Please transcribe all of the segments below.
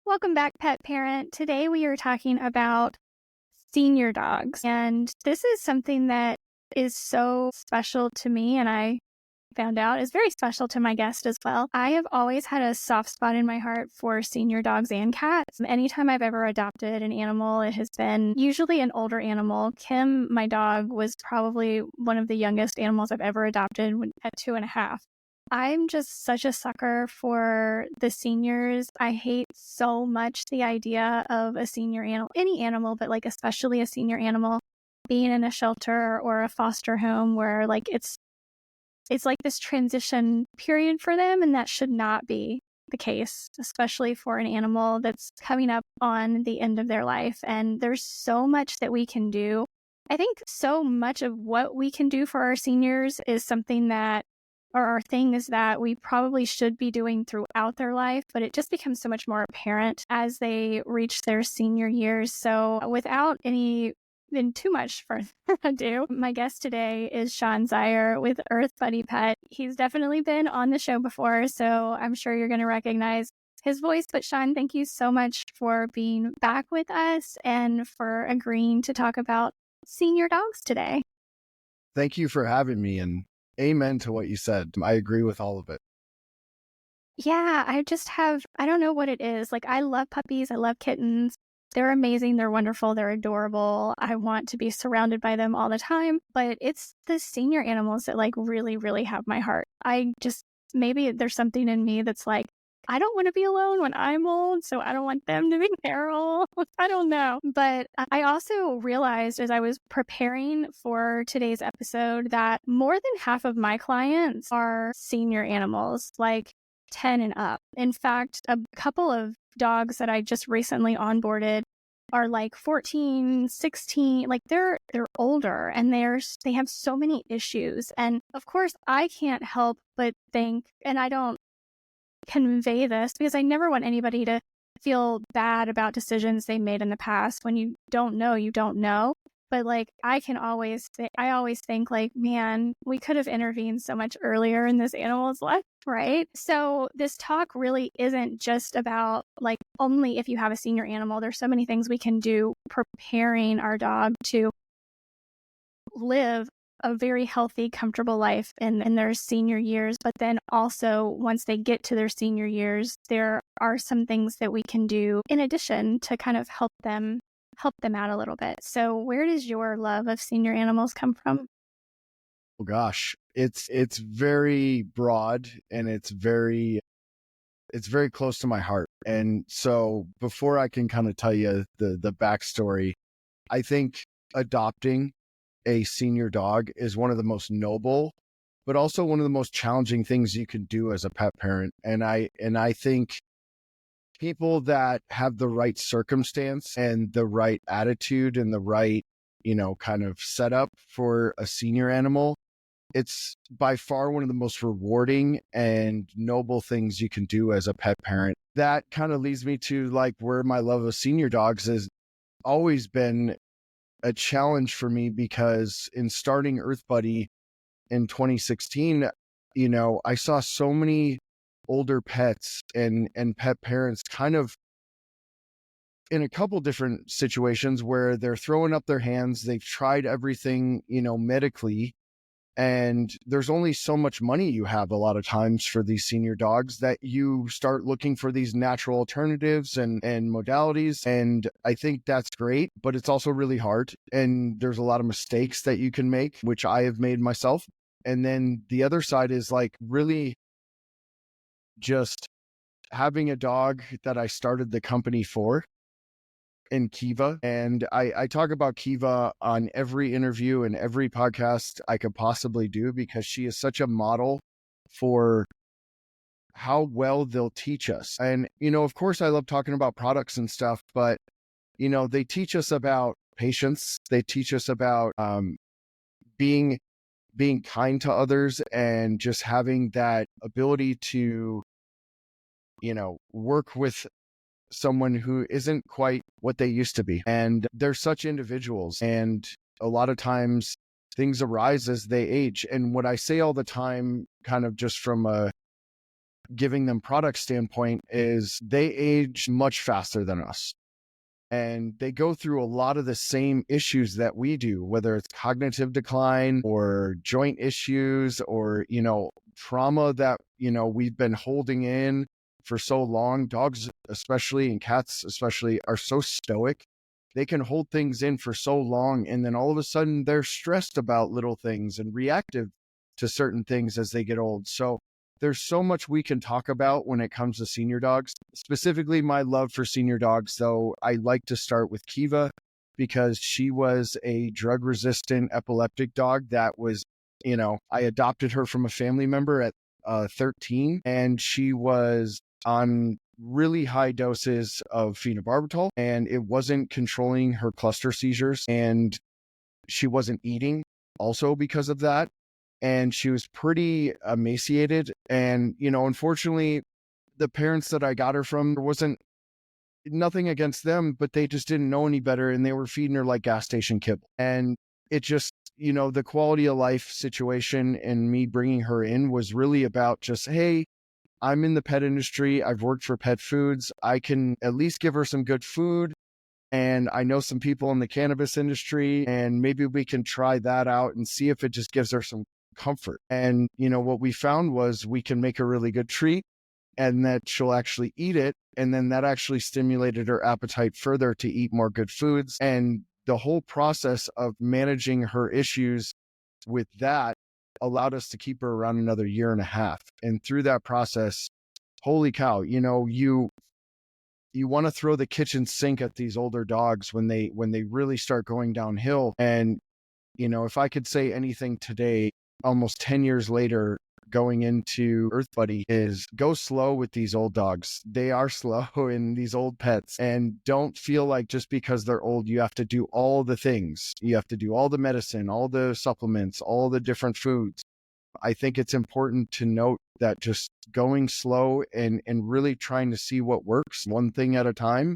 Welcome back, pet parent. Today we are talking about senior dogs. And this is something that is so special to me, and I found out is very special to my guest as well. I have always had a soft spot in my heart for senior dogs and cats. Anytime I've ever adopted an animal, it has been usually an older animal. Kim, my dog, was probably one of the youngest animals I've ever adopted at 2.5. I'm just such a sucker for the seniors. I hate so much the idea of a senior animal, any animal, but like especially a senior animal being in a shelter or a foster home where like it's like this transition period for them, and that should not be the case, especially for an animal that's coming up on the end of their life. And there's so much that we can do. I think so much of what we can do for our seniors is something that are things that we probably should be doing throughout their life, but it just becomes so much more apparent as they reach their senior years. So without too much further ado, my guest today is Zyer with EarthBuddy Pet. He's definitely been on the show before, so I'm sure you're going to recognize his voice. But Sean, thank you so much for being back with us and for agreeing to talk about senior dogs today. Thank you for having me, and amen to what you said. I agree with all of it. Yeah, I don't know what it is. Like, I love puppies. I love kittens. They're amazing. They're wonderful. They're adorable. I want to be surrounded by them all the time. But it's the senior animals that like really, really have my heart. Maybe there's something in me that's like, I don't want to be alone when I'm old, so I don't want them to be feral. I don't know. But I also realized as I was preparing for today's episode that more than half of my clients are senior animals, like 10 and up. In fact, a couple of dogs that I just recently onboarded are like 14, 16, like they're older, and they have so many issues. And of course, I can't help but think, and I don't convey this because I never want anybody to feel bad about decisions they made in the past. When you don't know, you don't know. But like, I always think like, man, we could have intervened so much earlier in this animal's life, right? So this talk really isn't just about like only if you have a senior animal. There's so many things we can do preparing our dog to live a very healthy, comfortable life in their senior years. But then also once they get to their senior years, there are some things that we can do in addition to kind of help them out a little bit. So where does your love of senior animals come from? Oh gosh, it's very broad, and it's very close to my heart. And so before I can kind of tell you the backstory, I think adopting a senior dog is one of the most noble, but also one of the most challenging things you can do as a pet parent. And I think people that have the right circumstance and the right attitude and the right, kind of setup for a senior animal, it's by far one of the most rewarding and noble things you can do as a pet parent. That kind of leads me to like where my love of senior dogs has always been a challenge for me, because in starting EarthBuddy in 2016, I saw so many older pets and pet parents kind of in a couple different situations where they're throwing up their hands. They've tried everything, medically, and there's only so much money you have a lot of times for these senior dogs that you start looking for these natural alternatives and modalities. And I think that's great, but it's also really hard. And there's a lot of mistakes that you can make, which I have made myself. And then the other side is like really just having a dog that I started the company for in Kiva. And I talk about Kiva on every interview and every podcast I could possibly do, because she is such a model for how well they'll teach us. And, of course, I love talking about products and stuff, but, they teach us about patience. They teach us about being kind to others, and just having that ability to, work with someone who isn't quite what they used to be. And they're such individuals. And a lot of times things arise as they age. And what I say all the time, kind of just from a giving them product standpoint is they age much faster than us. And they go through a lot of the same issues that we do, whether it's cognitive decline or joint issues or, trauma that, we've been holding in for so long. Dogs, especially, and cats, especially, are so stoic. They can hold things in for so long. And then all of a sudden they're stressed about little things and reactive to certain things as they get old. So there's so much we can talk about when it comes to senior dogs. Specifically, my love for senior dogs, though, I like to start with Kiva because she was a drug-resistant epileptic dog that was, I adopted her from a family member at 13, and she was on really high doses of phenobarbital, and it wasn't controlling her cluster seizures, and she wasn't eating also because of that. And she was pretty emaciated. And, unfortunately, the parents that I got her from, there wasn't nothing against them, but they just didn't know any better. And they were feeding her like gas station kibble. And it just, the quality of life situation and me bringing her in was really about just, hey, I'm in the pet industry. I've worked for pet foods. I can at least give her some good food. And I know some people in the cannabis industry, and maybe we can try that out and see if it just gives her some comfort. And, what we found was we can make a really good treat and that she'll actually eat it. And then that actually stimulated her appetite further to eat more good foods. And the whole process of managing her issues with that allowed us to keep her around another year and a half. And through that process, holy cow, you want to throw the kitchen sink at these older dogs when they really start going downhill. And, if I could say anything today, almost 10 years later, going into EarthBuddy, is go slow with these old dogs. They are slow in these old pets, and don't feel like just because they're old, you have to do all the things. You have to do all the medicine, all the supplements, all the different foods. I think it's important to note that just going slow and really trying to see what works one thing at a time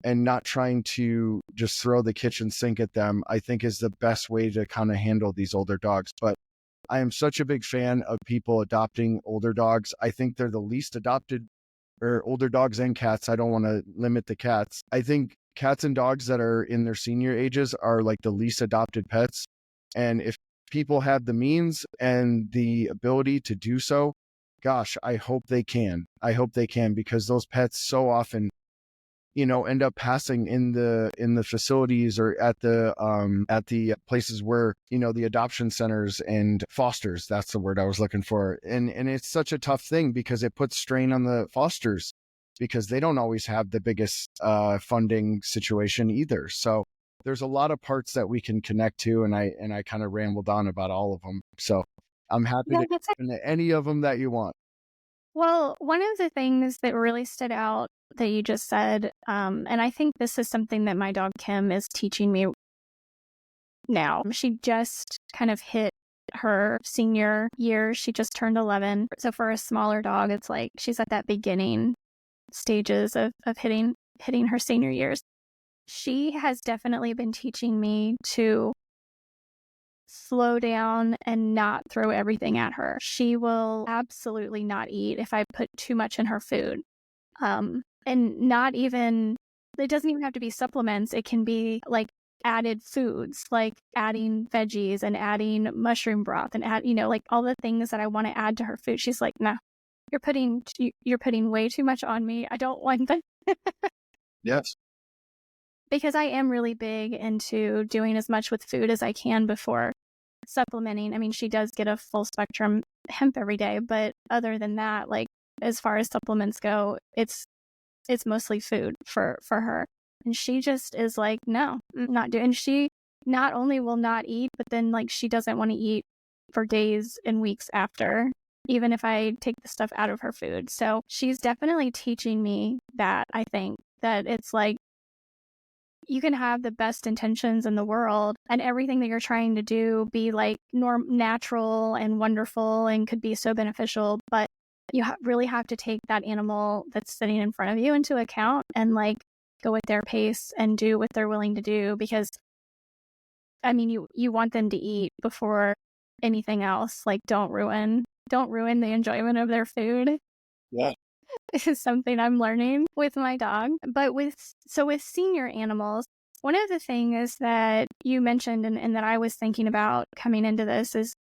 and not trying to just throw the kitchen sink at them, I think is the best way to kind of handle these older dogs. But I am such a big fan of people adopting older dogs. I think they're the least adopted, or older dogs and cats. I don't want to limit the cats. I think cats and dogs that are in their senior ages are like the least adopted pets. And if people have the means and the ability to do so, gosh, I hope they can. I hope they can, because those pets so often, end up passing in the facilities or at the places where, the adoption centers and fosters. That's the word I was looking for. And it's such a tough thing because it puts strain on the fosters because they don't always have the biggest funding situation either. So there's a lot of parts that we can connect to, and I kind of rambled on about all of them. So I'm happy Yeah, to that's get into any of them that you want. well, one of the things that really stood out that you just said, and I think this is something that my dog Kim is teaching me now. She just kind of hit her senior year. She just turned 11. So for a smaller dog, it's like she's at that beginning stages of hitting her senior years. She has definitely been teaching me to slow down and not throw everything at her. She will absolutely not eat if I put too much in her food. And not even, it doesn't even have to be supplements. It can be like added foods, like adding veggies and adding mushroom broth and like all the things that I want to add to her food. She's like, no, you're putting way too much on me. I don't want that. Yes. Because I am really big into doing as much with food as I can before supplementing. I mean, she does get a full spectrum hemp every day, but other than that, like as far as supplements go, it's mostly food for her. And she just is like, no, I'm not doing. And she not only will not eat, but then like she doesn't want to eat for days and weeks after, even if I take the stuff out of her food. So she's definitely teaching me that. I think that it's like, you can have the best intentions in the world and everything that you're trying to do be like natural and wonderful and could be so beneficial, but you really have to take that animal that's sitting in front of you into account and like go at their pace and do what they're willing to do, because I mean, you want them to eat before anything else. Like don't ruin the enjoyment of their food. Yeah. is something I'm learning with my dog. But with senior animals, one of the things that you mentioned and that I was thinking about coming into this is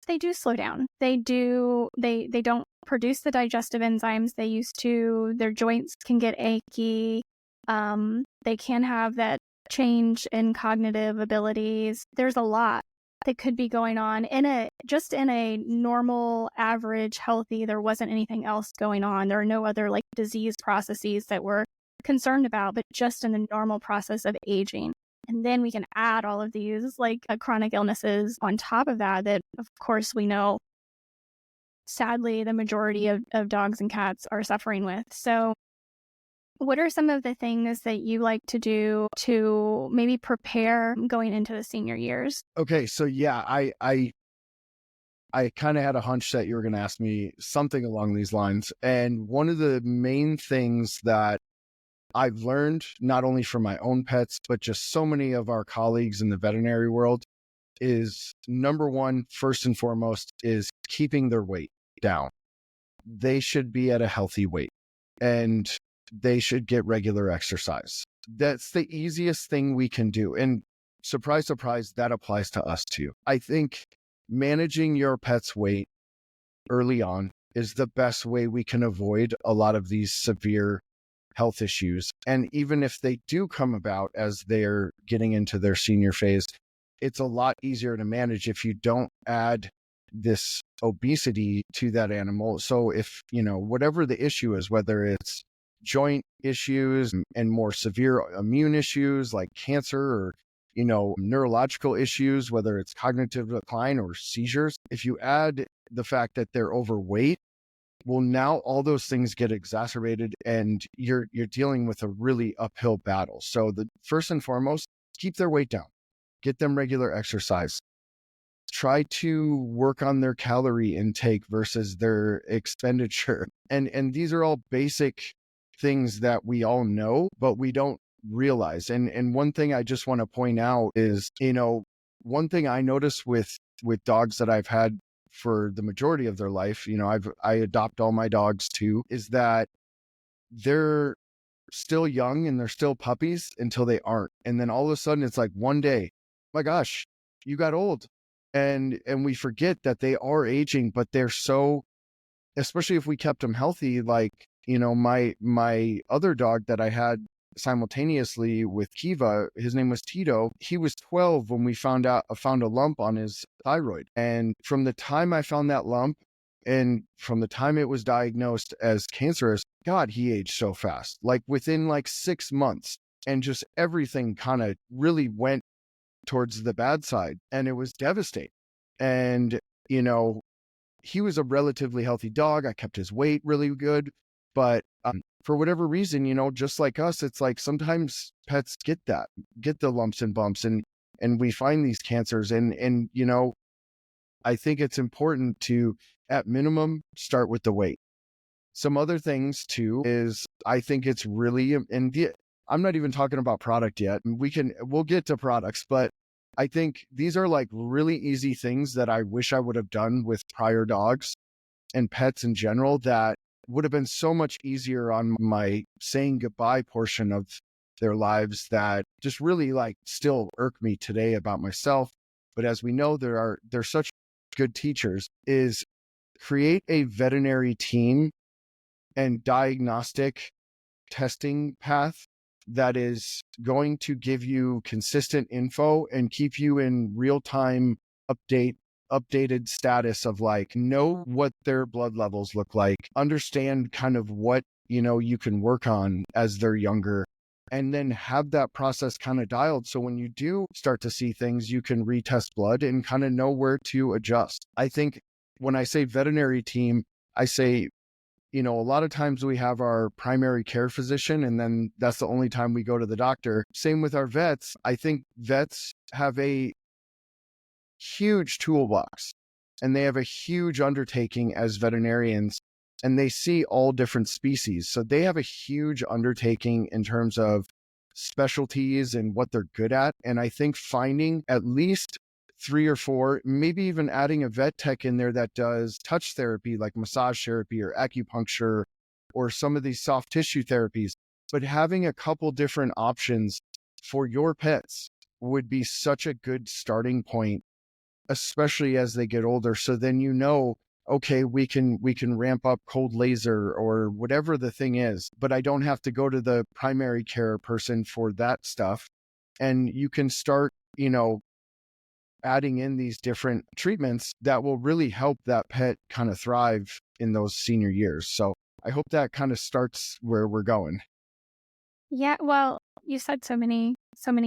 they do slow down. They don't produce the digestive enzymes they used to. Their joints can get achy. They can have that change in cognitive abilities. There's a lot that could be going on in a normal, average, healthy. There wasn't anything else going on. There are no other like disease processes that we're concerned about, but just in the normal process of aging. And then we can add all of these like chronic illnesses on top of that, that of course we know sadly the majority of dogs and cats are suffering with. So what are some of the things that you like to do to maybe prepare going into the senior years? Okay, so yeah, I kind of had a hunch that you were going to ask me something along these lines. And one of the main things that I've learned, not only from my own pets, but just so many of our colleagues in the veterinary world, is number one, first and foremost, is keeping their weight down. They should be at a healthy weight and they should get regular exercise. That's the easiest thing we can do. And surprise, surprise, that applies to us too. I think managing your pet's weight early on is the best way we can avoid a lot of these severe health issues. And even if they do come about as they're getting into their senior phase, it's a lot easier to manage if you don't add this obesity to that animal. So if, whatever the issue is, whether it's joint issues and more severe immune issues like cancer or, neurological issues, whether it's cognitive decline or seizures, if you add the fact that they're overweight, well, now all those things get exacerbated and you're dealing with a really uphill battle. So the first and foremost, keep their weight down, get them regular exercise, try to work on their calorie intake versus their expenditure. And these are all basic things that we all know, but we don't realize. And one thing I just want to point out is, one thing I notice with dogs that I've had for the majority of their life, I adopt all my dogs too, is that they're still young and they're still puppies until they aren't. And then all of a sudden it's like one day, my gosh, you got old. And we forget that they are aging, but they're so, especially if we kept them healthy, like, my other dog that I had simultaneously with Kiva, his name was Tito. He was 12 when we found a lump on his thyroid. And from the time I found that lump and from the time it was diagnosed as cancerous, God, he aged so fast, like within like 6 months. And just everything kind of really went towards the bad side. And it was devastating. And, he was a relatively healthy dog. I kept his weight really good. But for whatever reason, just like us, it's like sometimes pets get the lumps and bumps and we find these cancers. And I think it's important to, at minimum, start with the weight. Some other things too is I think it's really, I'm not even talking about product yet. We'll get to products, but I think these are like really easy things that I wish I would have done with prior dogs and pets in general that would have been so much easier on my saying goodbye portion of their lives that just really like still irk me today about myself. But as we know, they're such good teachers, is create a veterinary team and diagnostic testing path that is going to give you consistent info and keep you in real-time updated status of like, know what their blood levels look like, understand kind of what, you can work on as they're younger, and then have that process kind of dialed. So when you do start to see things, you can retest blood and kind of know where to adjust. I think when I say veterinary team, I say, a lot of times we have our primary care physician and then that's the only time we go to the doctor. Same with our vets. I think vets have a huge toolbox and they have a huge undertaking as veterinarians and they see all different species. So they have a huge undertaking in terms of specialties and what they're good at. And I think finding at least three or four, maybe even adding a vet tech in there that does touch therapy, like massage therapy or acupuncture or some of these soft tissue therapies. But having a couple different options for your pets would be such a good starting point, especially as they get older. So then, okay, we can ramp up cold laser or whatever the thing is, but I don't have to go to the primary care person for that stuff. And you can start, adding in these different treatments that will really help that pet kind of thrive in those senior years. So I hope that kind of starts where we're going. Yeah, well, you said so many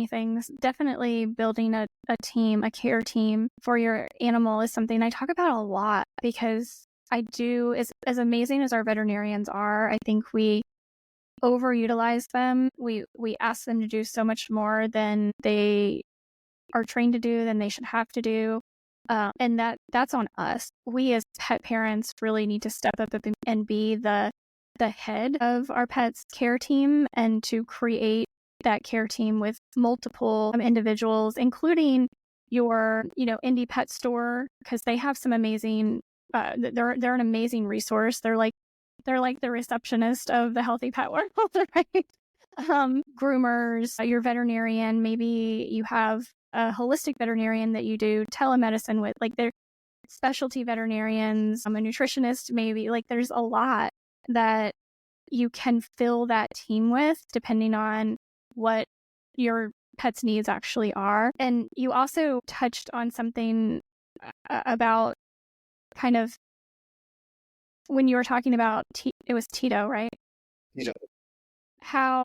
things. Definitely building a team, a care team for your animal is something I talk about a lot because I do, as amazing as our veterinarians are, I think we overutilize them. We ask them to do so much more than they are trained to do, than they should have to do. And that's on us. We as pet parents really need to step up and be the head of our pet's care team and to create that care team with multiple individuals, including your, indie pet store, because they have some amazing, they're an amazing resource. They're like the receptionist of the healthy pet world, right? Groomers, your veterinarian, maybe you have a holistic veterinarian that you do telemedicine with, like they're specialty veterinarians, a nutritionist, maybe. Like there's a lot that you can fill that team with depending on what your pet's needs actually are. And you also touched on something about kind of when you were talking about it was Tito, right? Tito. How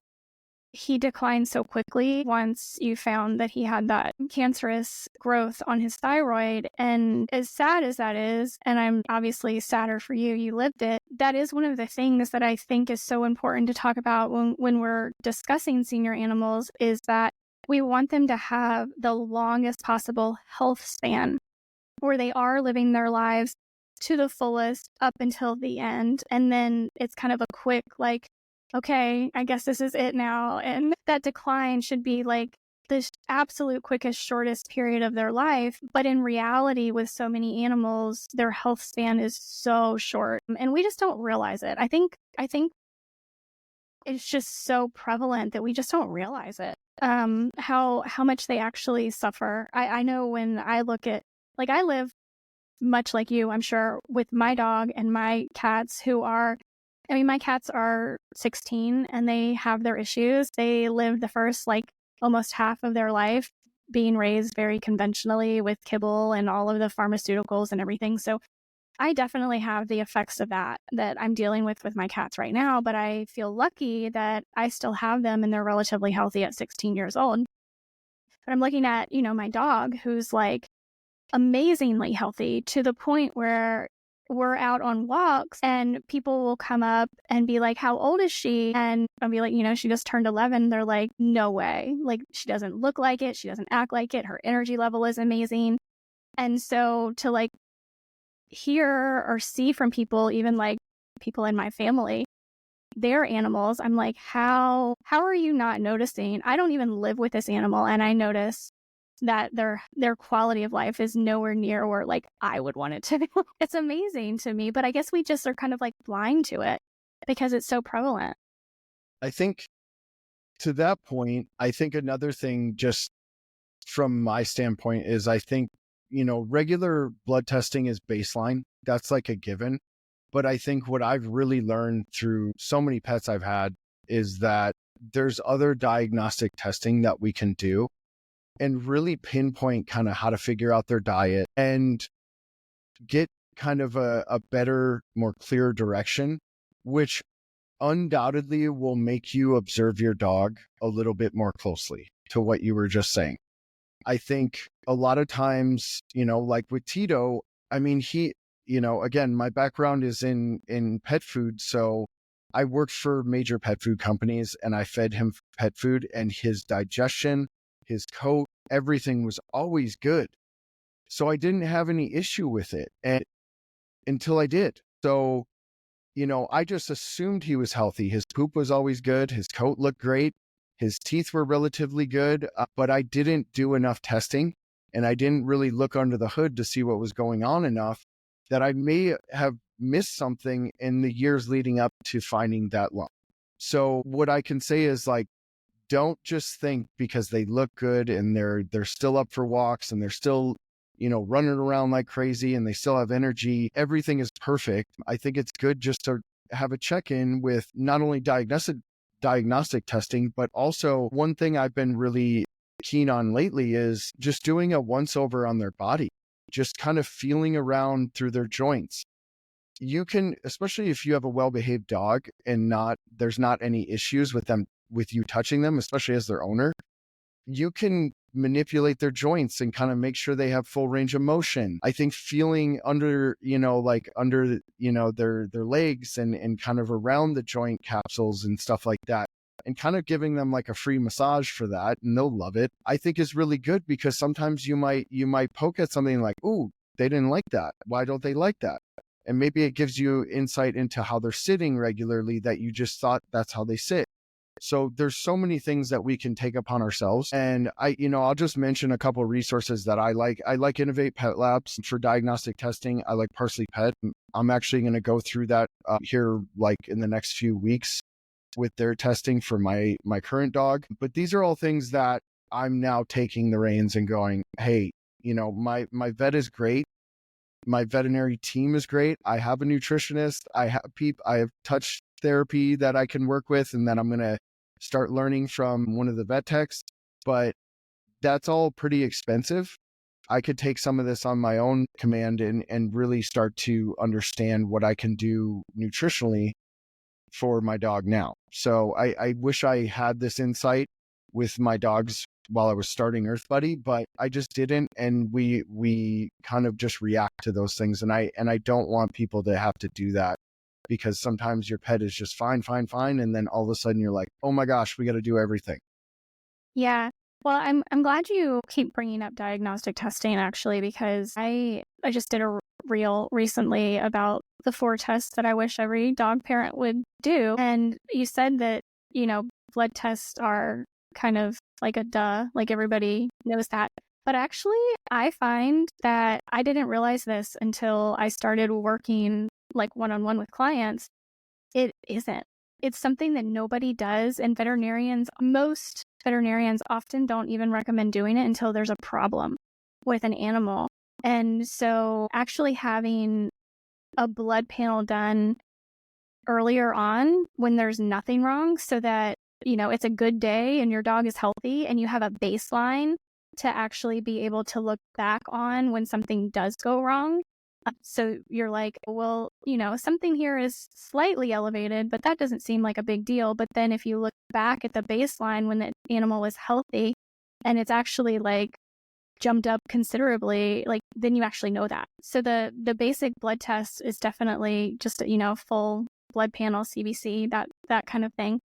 he declined so quickly once you found that he had that cancerous growth on his thyroid. And as sad as that is, and I'm obviously sadder for you, you lived it, that is one of the things that I think is so important to talk about when we're discussing senior animals, is that we want them to have the longest possible health span where they are living their lives to the fullest up until the end. And then it's kind of a quick, like, okay, I guess this is it now. And that decline should be like the absolute quickest, shortest period of their life. But in reality, with so many animals, their health span is so short. And we just don't realize it. I think it's just so prevalent that we just don't realize it. How much they actually suffer. I know when I look at, like, I live much like you, I'm sure, with my dog and my cats my cats are 16 and they have their issues. They lived the first, like, almost half of their life being raised very conventionally with kibble and all of the pharmaceuticals and everything. So I definitely have the effects of that I'm dealing with my cats right now, but I feel lucky that I still have them and they're relatively healthy at 16 years old. But I'm looking at, my dog who's like amazingly healthy to the point where we're out on walks and people will come up and be like, how old is she? And I'll be like, she just turned 11. They're like, no way. Like, she doesn't look like it. She doesn't act like it. Her energy level is amazing. And so to like hear or see from people, even like people in my family, their animals, I'm like, how are you not noticing? I don't even live with this animal and I notice that their quality of life is nowhere near where like I would want it to be. It's amazing to me, but I guess we just are kind of like blind to it because it's so prevalent. I think to that point, I think another thing just from my standpoint is I think, regular blood testing is baseline. That's like a given. But I think what I've really learned through so many pets I've had is that there's other diagnostic testing that we can do and really pinpoint kind of how to figure out their diet and get kind of a better, more clear direction, which undoubtedly will make you observe your dog a little bit more closely to what you were just saying. I think a lot of times, like with Tito, I mean, he, again, my background is in pet food. So I worked for major pet food companies and I fed him pet food, and his digestion, his coat, everything was always good. So I didn't have any issue with it until I did. So, I just assumed he was healthy. His poop was always good. His coat looked great. His teeth were relatively good, but I didn't do enough testing. and I didn't really look under the hood to see what was going on enough that I may have missed something in the years leading up to finding that lump. So what I can say is, like, don't just think because they look good and they're still up for walks and they're still, running around like crazy and they still have energy, everything is perfect. I think it's good just to have a check-in with not only diagnostic testing, but also one thing I've been really keen on lately is just doing a once over on their body, just kind of feeling around through their joints. You can, especially if you have a well-behaved dog and there's not any issues with you touching them, especially as their owner, you can manipulate their joints and kind of make sure they have full range of motion. I think feeling under, their legs and kind of around the joint capsules and stuff like that, and kind of giving them like a free massage for that, and they'll love it, I think is really good, because sometimes you might poke at something like, ooh, they didn't like that. Why don't they like that? And maybe it gives you insight into how they're sitting regularly that you just thought that's how they sit. So there's so many things that we can take upon ourselves. And I'll just mention a couple of resources that I like. I like Innovate Pet Labs for diagnostic testing. I like Parsley Pet. I'm actually going to go through that here like in the next few weeks with their testing for my current dog. But these are all things that I'm now taking the reins and going, hey, my vet is great. My veterinary team is great. I have a nutritionist. I have touch therapy that I can work with, and then I'm going to start learning from one of the vet techs. But that's all pretty expensive. I could take some of this on my own command and really start to understand what I can do nutritionally for my dog now. So I wish I had this insight with my dogs while I was starting EarthBuddy, but I just didn't. And we kind of just react to those things. And I don't want people to have to do that, because sometimes your pet is just fine. And then all of a sudden you're like, oh my gosh, we got to do everything. Yeah. Well, I'm glad you keep bringing up diagnostic testing, actually, because I just did a reel recently about the 4 tests that I wish every dog parent would do. And you said that, blood tests are kind of like a duh, like everybody knows that. But actually, I find that I didn't realize this until I started working like one-on-one with clients. It isn't. It's something that nobody does. And most veterinarians often don't even recommend doing it until there's a problem with an animal. And so actually having a blood panel done earlier on when there's nothing wrong, so that, it's a good day and your dog is healthy and you have a baseline to actually be able to look back on when something does go wrong. So you're like, well, something here is slightly elevated, but that doesn't seem like a big deal. But then if you look back at the baseline when the animal was healthy and it's actually like jumped up considerably, like then you actually know that. So the basic blood test is definitely just, full blood panel, CBC, that kind of thing.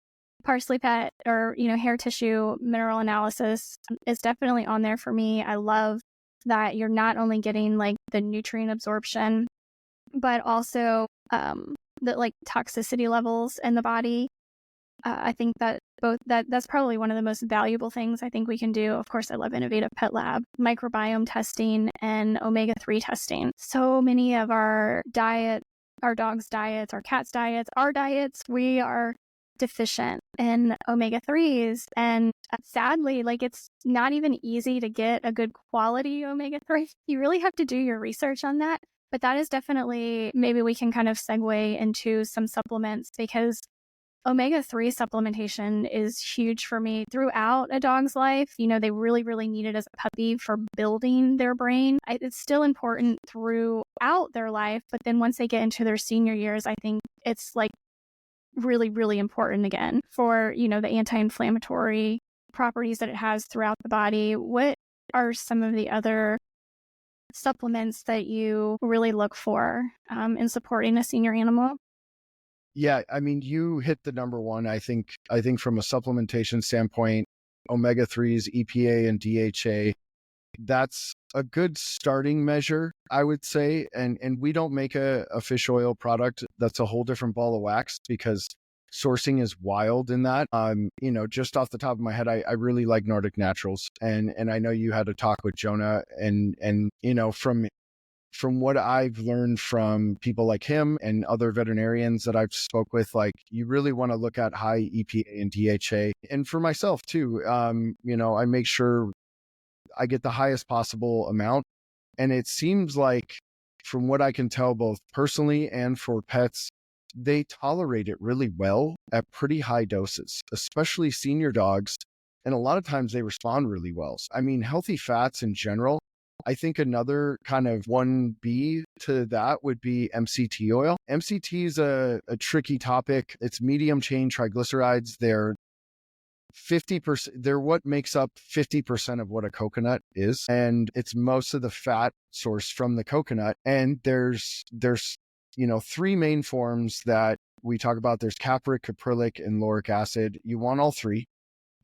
Parsley Pet or, hair tissue mineral analysis is definitely on there for me. I love that you're not only getting like the nutrient absorption, but also the like toxicity levels in the body. I think that's probably one of the most valuable things I think we can do. Of course, I love Innovative Pet Lab, microbiome testing, and omega-3 testing. So many of our dogs' diets, our cats' diets, our diets, we are deficient in omega-3s. And sadly, like it's not even easy to get a good quality omega-3. You really have to do your research on that. But that is definitely, maybe we can kind of segue into some supplements, because omega-3 supplementation is huge for me throughout a dog's life. They really, really need it as a puppy for building their brain. It's still important throughout their life, but then once they get into their senior years, I think it's like really, really important again for, the anti-inflammatory properties that it has throughout the body. What are some of the other supplements that you really look for in supporting a senior animal? Yeah, I mean, you hit the number one. I think from a supplementation standpoint, omega-3s, EPA and DHA, that's a good starting measure, I would say. And we don't make a fish oil product. That's a whole different ball of wax, because sourcing is wild in that. Just off the top of my head, I really like Nordic Naturals, and I know you had a talk with Jonah, and from what I've learned from people like him and other veterinarians that I've spoke with, like, you really want to look at high EPA and DHA. And for myself too, I make sure I get the highest possible amount. And it seems like, from what I can tell, both personally and for pets, they tolerate it really well at pretty high doses, especially senior dogs. And a lot of times they respond really well. I mean, healthy fats in general, I think another kind of 1B to that would be MCT oil. MCT is a tricky topic. It's medium chain triglycerides. They're 50%, they're what makes up 50% of what a coconut is. And it's most of the fat sourced from the coconut. And there's three main forms that we talk about. There's capric, caprylic, and lauric acid. You want all three.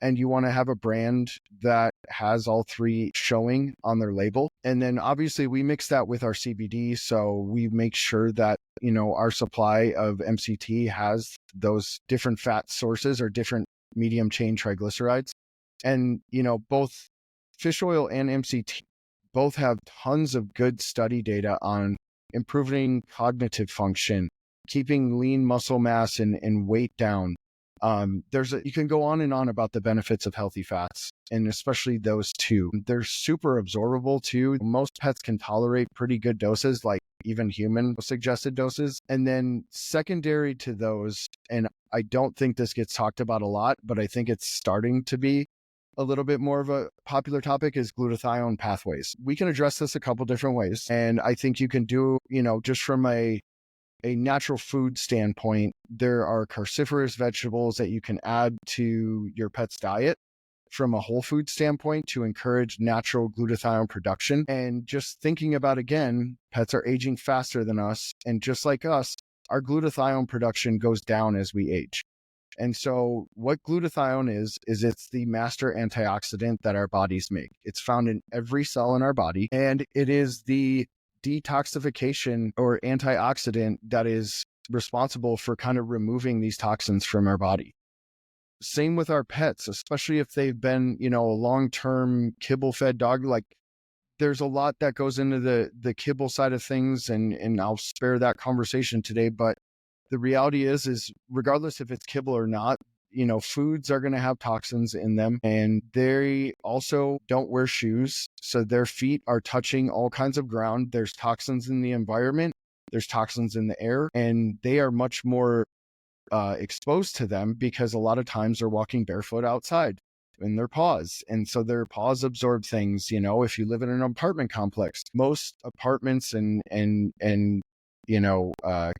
And you want to have a brand that has all three showing on their label. And then obviously we mix that with our CBD. So we make sure that, our supply of MCT has those different fat sources or different medium chain triglycerides. And, both fish oil and MCT both have tons of good study data on improving cognitive function, keeping lean muscle mass and weight down. You can go on and on about the benefits of healthy fats, and especially those two. They're super absorbable too. Most pets can tolerate pretty good doses, like even human suggested doses. And then secondary to those, and I don't think this gets talked about a lot, but I think it's starting to be a little bit more of a popular topic, is glutathione pathways. We can address this a couple different ways. And I think you can do, just from a natural food standpoint, there are cruciferous vegetables that you can add to your pet's diet from a whole food standpoint to encourage natural glutathione production. And just thinking about, again, pets are aging faster than us. And just like us, our glutathione production goes down as we age. And so what glutathione is it's the master antioxidant that our bodies make. It's found in every cell in our body, and it is the detoxification or antioxidant that is responsible for kind of removing these toxins from our body. Same with our pets, especially if they've been, a long-term kibble-fed dog. Like, there's a lot that goes into the kibble side of things, and I'll spare that conversation today. But the reality is regardless if it's kibble or not, foods are going to have toxins in them, and they also don't wear shoes. So their feet are touching all kinds of ground. There's toxins in the environment. There's toxins in the air, and they are much more exposed to them because a lot of times they're walking barefoot outside in their paws. And so their paws absorb things. If you live in an apartment complex, most apartments and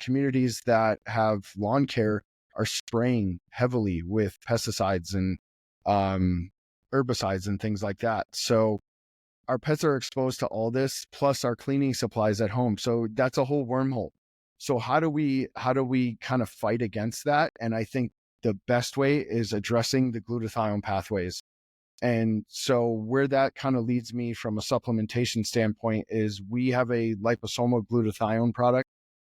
communities that have lawn care are spraying heavily with pesticides and herbicides and things like that. So our pets are exposed to all this, plus our cleaning supplies at home. So that's a whole wormhole. So how do we kind of fight against that? And I think the best way is addressing the glutathione pathways. And so where that kind of leads me from a supplementation standpoint is we have a liposomal glutathione product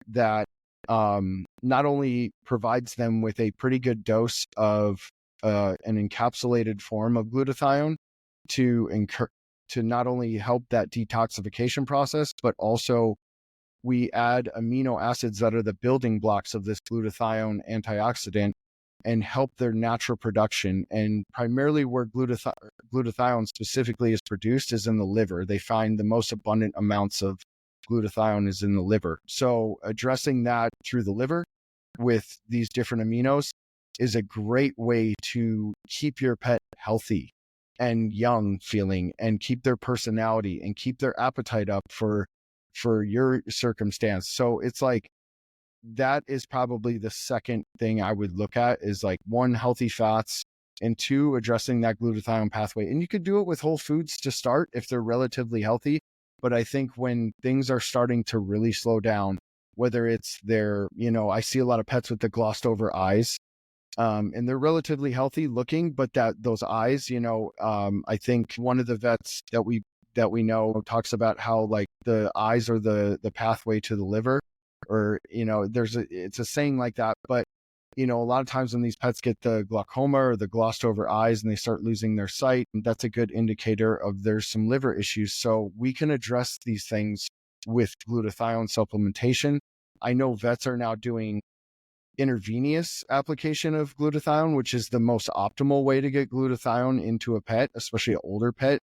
that not only provides them with a pretty good dose of an encapsulated form of glutathione to not only help that detoxification process, but also we add amino acids that are the building blocks of this glutathione antioxidant and help their natural production. And primarily where glutathione specifically is produced is in the liver. They find the most abundant amounts of glutathione is in the liver. So addressing that through the liver with these different aminos is a great way to keep your pet healthy and young feeling, and keep their personality and keep their appetite up for your circumstance. So it's like, that is probably the second thing I would look at, is like, one, healthy fats, and two, addressing that glutathione pathway. And you could do it with whole foods to start if they're relatively healthy. But I think when things are starting to really slow down, whether it's I see a lot of pets with the glossed over eyes, and they're relatively healthy looking, but those eyes, I think one of the vets that we know talks about how, like, the eyes are the pathway to the liver, or, it's a saying like that. But A lot of times when these pets get the glaucoma or the glossed over eyes and they start losing their sight, that's a good indicator of there's some liver issues. So we can address these things with glutathione supplementation. I know vets are now doing intravenous application of glutathione, which is the most optimal way to get glutathione into a pet, especially an older pet.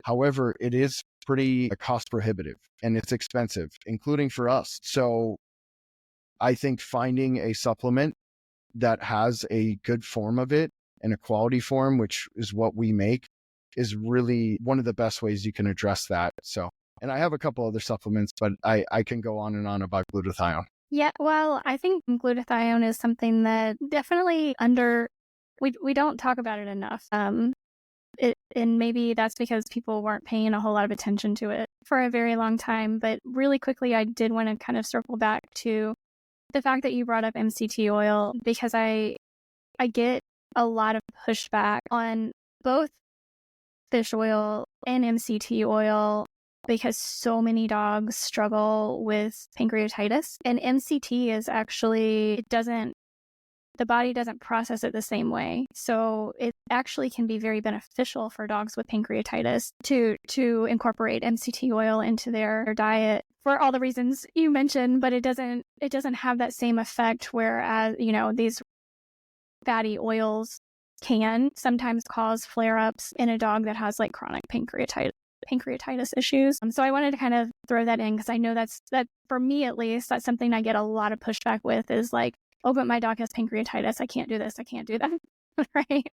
However, it is pretty cost prohibitive and it's expensive, including for us. So I think finding a supplement that has a good form of it and a quality form, which is what we make, is really one of the best ways you can address that. So, and I have a couple other supplements, but I can go on and on about glutathione. Yeah, well, I think glutathione is something that definitely we don't talk about it enough. And maybe that's because people weren't paying a whole lot of attention to it for a very long time. But really quickly, I did want to kind of circle back to the fact that you brought up MCT oil, because I get a lot of pushback on both fish oil and MCT oil because so many dogs struggle with pancreatitis. And MCT is actually, the body doesn't process it the same way. So it actually can be very beneficial for dogs with pancreatitis to incorporate MCT oil into their diet for all the reasons you mentioned, but it doesn't have that same effect, whereas, these fatty oils can sometimes cause flare-ups in a dog that has like chronic pancreatitis issues. So I wanted to kind of throw that in because I know that for me, at least, that's something I get a lot of pushback with, is like, oh, but my dog has pancreatitis. I can't do this. I can't do that. Right.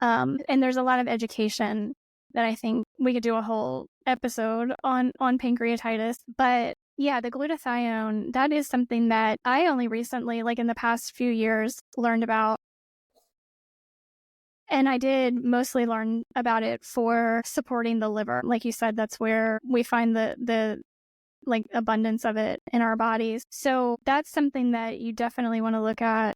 And there's a lot of education that I think we could do a whole episode on pancreatitis. But yeah, the glutathione, that is something that I only recently, like in the past few years, learned about. And I did mostly learn about it for supporting the liver. Like you said, that's where we find the like abundance of it in our bodies. So that's something that you definitely want to look at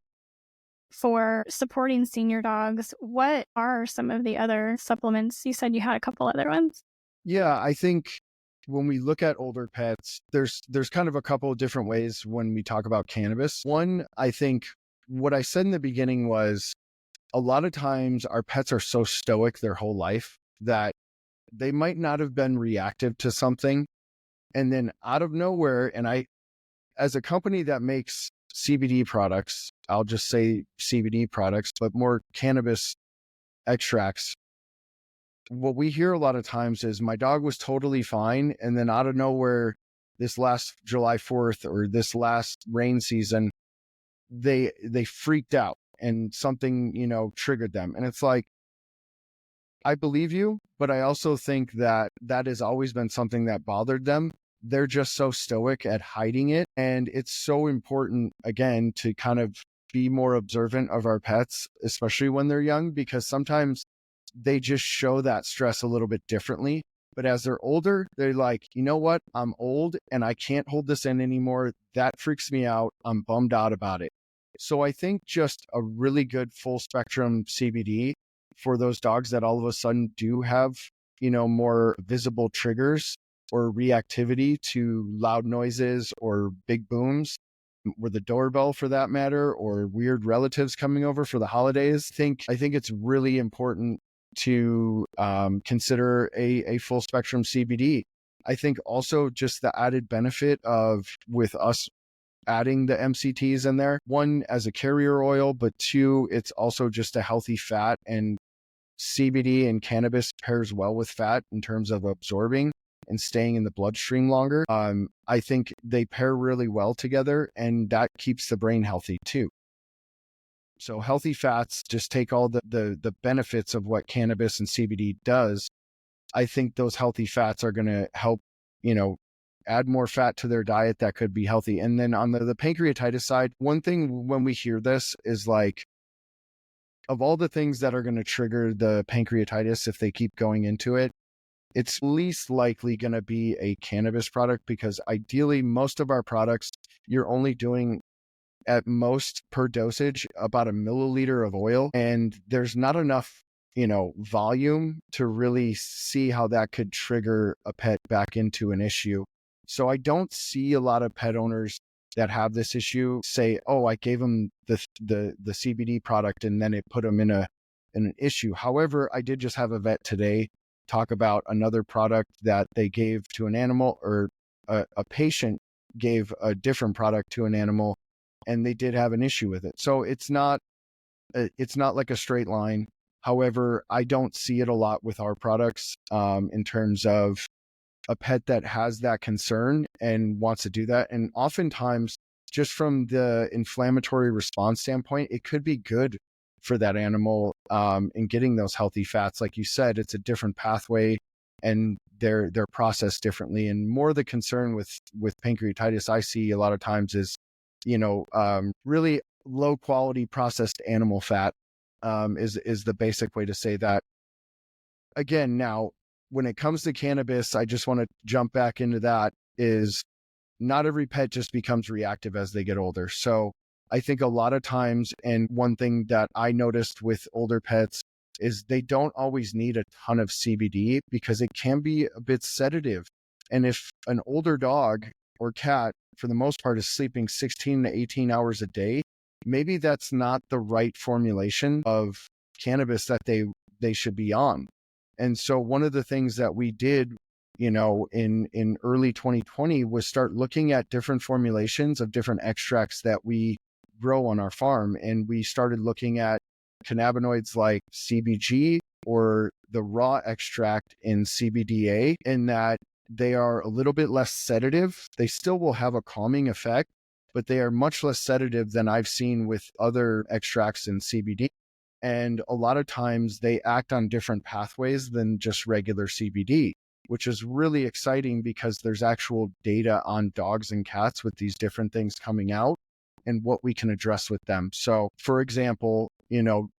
for supporting senior dogs. What are some of the other supplements? You said you had a couple other ones. Yeah, I think when we look at older pets, there's kind of a couple of different ways when we talk about cannabis. One, I think what I said in the beginning was a lot of times our pets are so stoic their whole life that they might not have been reactive to something. And then out of nowhere, and as a company that makes CBD products, I'll just say CBD products, but more cannabis extracts, what we hear a lot of times is my dog was totally fine. And then out of nowhere, this last July 4th or this last rain season, they freaked out and something, triggered them. And it's like, I believe you, but I also think that has always been something that bothered them. They're just so stoic at hiding it. And it's so important, again, to kind of be more observant of our pets, especially when they're young, because sometimes they just show that stress a little bit differently. But as they're older, they're like, you know what? I'm old and I can't hold this in anymore. That freaks me out. I'm bummed out about it. So I think just a really good full spectrum CBD for those dogs that all of a sudden do have, more visible triggers or reactivity to loud noises or big booms, or the doorbell for that matter, or weird relatives coming over for the holidays. I think it's really important to consider a full spectrum CBD. I think also just the added benefit of, with us adding the MCTs in there, one, as a carrier oil, but two, it's also just a healthy fat, and CBD and cannabis pairs well with fat in terms of absorbing and staying in the bloodstream longer. I think they pair really well together, and that keeps the brain healthy too. So healthy fats just take all the benefits of what cannabis and CBD does. I think those healthy fats are going to help, add more fat to their diet that could be healthy. And then on the pancreatitis side, one thing when we hear this is like, of all the things that are going to trigger the pancreatitis, if they keep going into it, it's least likely going to be a cannabis product, because ideally most of our products, you're only doing at most per dosage about a milliliter of oil. And there's not enough, volume to really see how that could trigger a pet back into an issue. So I don't see a lot of pet owners that have this issue say, oh, I gave them the CBD product and then it put them in an issue. However, I did just have a vet today talk about another product that they gave to an animal, or a patient gave a different product to an animal, and they did have an issue with it. So it's not like a straight line. However, I don't see it a lot with our products, in terms of a pet that has that concern and wants to do that. And oftentimes, just from the inflammatory response standpoint, it could be good for that animal, in getting those healthy fats. Like you said, it's a different pathway and they're processed differently. And more the concern with pancreatitis I see a lot of times is, really low quality processed animal fat, is the basic way to say that. Again, now, when it comes to cannabis, I just want to jump back into that, is not every pet just becomes reactive as they get older. So I think a lot of times, and one thing that I noticed with older pets is they don't always need a ton of CBD because it can be a bit sedative. And if an older dog or cat, for the most part, is sleeping 16 to 18 hours a day, maybe that's not the right formulation of cannabis that they should be on. And so one of the things that we did, in early 2020 was start looking at different formulations of different extracts that we grow on our farm. And we started looking at cannabinoids like CBG, or the raw extract in CBDA, in that they are a little bit less sedative. They still will have a calming effect, but they are much less sedative than I've seen with other extracts in CBD. And a lot of times they act on different pathways than just regular CBD, which is really exciting because there's actual data on dogs and cats with these different things coming out and what we can address with them. So, for example,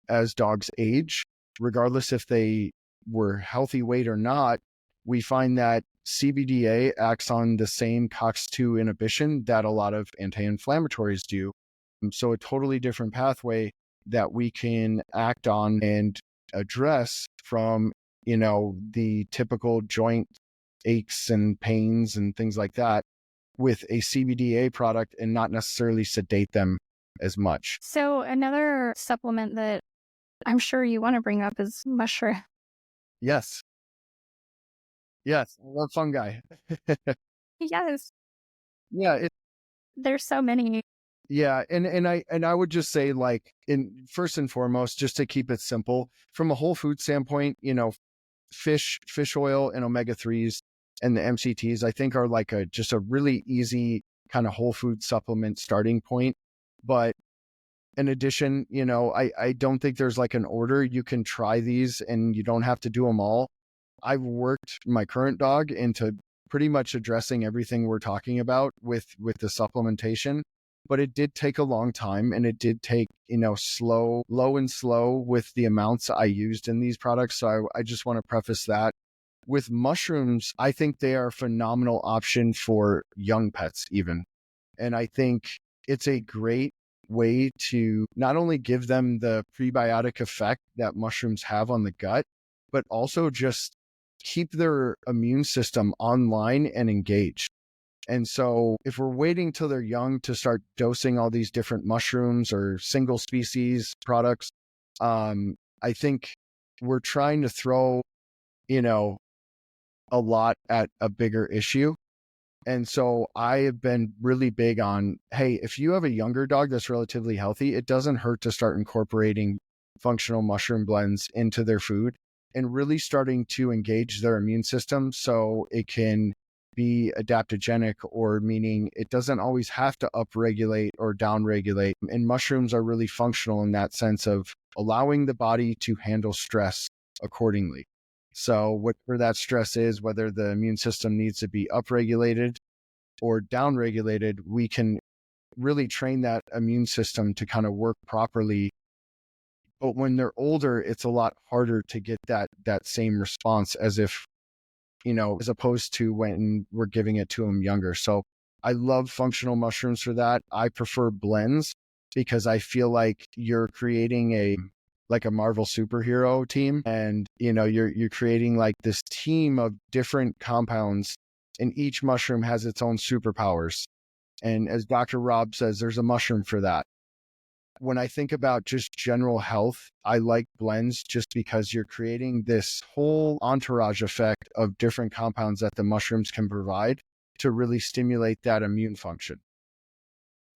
as dogs age, regardless if they were healthy weight or not, we find that CBDA acts on the same COX-2 inhibition that a lot of anti-inflammatories do. So a totally different pathway that we can act on and address from, the typical joint aches and pains and things like that with a CBDA product, and not necessarily sedate them as much. So another supplement that I'm sure you want to bring up is mushroom. Yes. Yes. I love fungi. Yes, Yeah. there's so many. Yeah. And I would just say, like, in first and foremost, just to keep it simple from a whole food standpoint, fish oil and omega-3s and the MCTs, I think, are like just a really easy kind of whole food supplement starting point. But in addition, I don't think there's like an order. You can try these and you don't have to do them all. I've worked my current dog into pretty much addressing everything we're talking about with the supplementation, but it did take a long time, and it did take, low and slow with the amounts I used in these products. So I just want to preface that. With mushrooms, I think they are a phenomenal option for young pets even. And I think it's a great way to not only give them the prebiotic effect that mushrooms have on the gut, but also just keep their immune system online and engaged. And so if we're waiting till they're young to start dosing all these different mushrooms or single species products, I think we're trying to throw, a lot at a bigger issue. And so I have been really big on, hey, if you have a younger dog that's relatively healthy, it doesn't hurt to start incorporating functional mushroom blends into their food and really starting to engage their immune system so it can be adaptogenic, or meaning it doesn't always have to upregulate or downregulate. And mushrooms are really functional in that sense of allowing the body to handle stress accordingly. So whatever that stress is, whether the immune system needs to be upregulated or downregulated, we can really train that immune system to kind of work properly. But when they're older, it's a lot harder to get that same response as if, as opposed to when we're giving it to them younger. So I love functional mushrooms for that. I prefer blends because I feel like you're creating a Marvel superhero team, and you're creating like this team of different compounds, and each mushroom has its own superpowers. And as Dr. Rob says, there's a mushroom for that. When I think about just general health, I like blends just because you're creating this whole entourage effect of different compounds that the mushrooms can provide to really stimulate that immune function.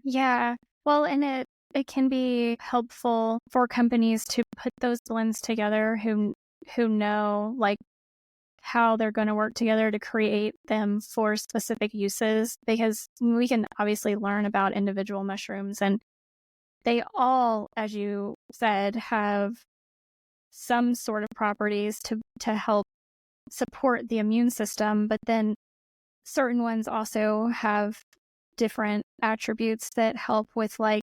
Yeah. Well, and it can be helpful for companies to put those blends together who know like how they're going to work together to create them for specific uses, because we can obviously learn about individual mushrooms, and they all, as you said, have some sort of properties to help support the immune system, but then certain ones also have different attributes that help with, like,